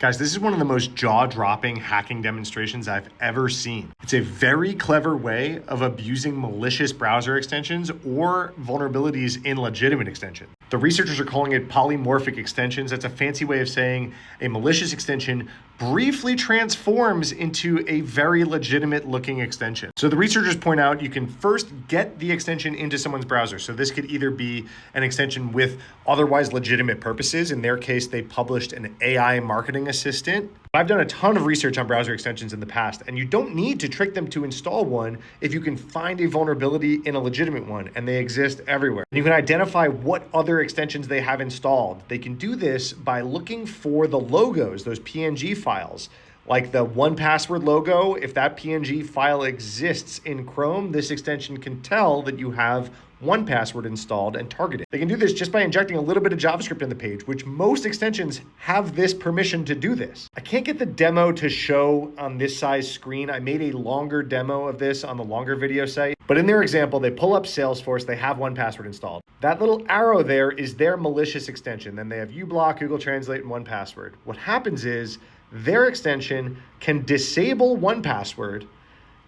Guys, this is one of the most jaw-dropping hacking demonstrations I've ever seen. It's a very clever way of abusing malicious browser extensions or vulnerabilities in legitimate extensions. The researchers are calling it polymorphic extensions. That's a fancy way of saying a malicious extension briefly transforms into a very legitimate looking extension. So the researchers point out you can first get the extension into someone's browser. So this could either be an extension with otherwise legitimate purposes. In their case, they published an AI marketing assistant. I've done a ton of research on browser extensions in the past, and you don't need to trick them to install one if you can find a vulnerability in a legitimate one, and they exist everywhere. And you can identify what other extensions they have installed. They can do this by looking for the logos, those PNG files. Like the 1Password logo, if that PNG file exists in Chrome, this extension can tell that you have 1Password installed and target it. They can do this just by injecting a little bit of JavaScript in the page, which most extensions have this permission to do this. I can't get the demo to show on this size screen. I made a longer demo of this on the longer video site, but in their example, they pull up Salesforce, they have 1Password installed. That little arrow there is their malicious extension. Then they have uBlock, Google Translate, and 1Password. What happens is their extension can disable 1Password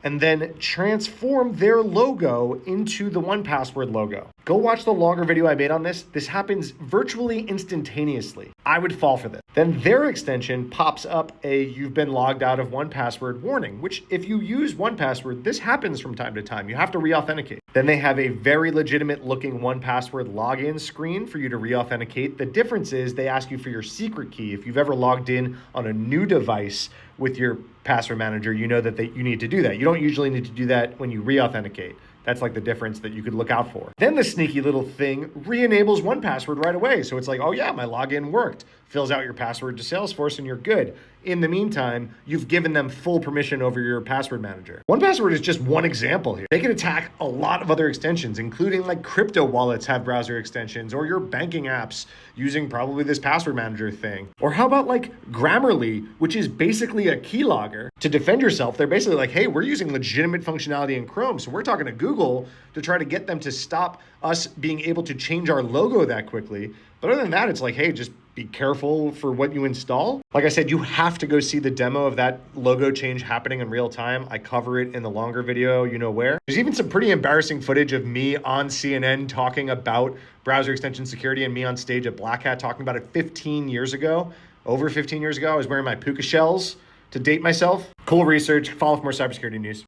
and then transform their logo into the 1Password logo. Go watch the longer video I made on this. This happens virtually instantaneously. I would fall for this. Then their extension pops up a "you've been logged out of 1Password" warning, which if you use 1Password, this happens from time to time. You have to re-authenticate. Then they have a very legitimate looking 1Password login screen for you to re-authenticate. The difference is they ask you for your secret key. If you've ever logged in on a new device with your password manager, you know that you need to do that. You don't usually need to do that when you re-authenticate. That's like the difference that you could look out for. Then the sneaky little thing re-enables 1Password right away. So it's like, oh yeah, my login worked. Fills out your password to Salesforce and you're good. In the meantime, you've given them full permission over your password manager. 1Password is just one example here. They can attack a lot of other extensions, including like crypto wallets have browser extensions, or your banking apps using probably this password manager thing. Or how about like Grammarly, which is basically a keylogger. To defend yourself, they're basically like, hey, we're using legitimate functionality in Chrome, so we're talking to Google to try to get them to stop us being able to change our logo that quickly. But other than that, it's like, hey, just be careful for what you install. Like I said, you have to go see the demo of that logo change happening in real time. I cover it in the longer video, you know where. There's even some pretty embarrassing footage of me on CNN talking about browser extension security and me on stage at Black Hat talking about it 15 years ago. Over 15 years ago, I was wearing my puka shells to date myself. Cool research. Follow for more cybersecurity news.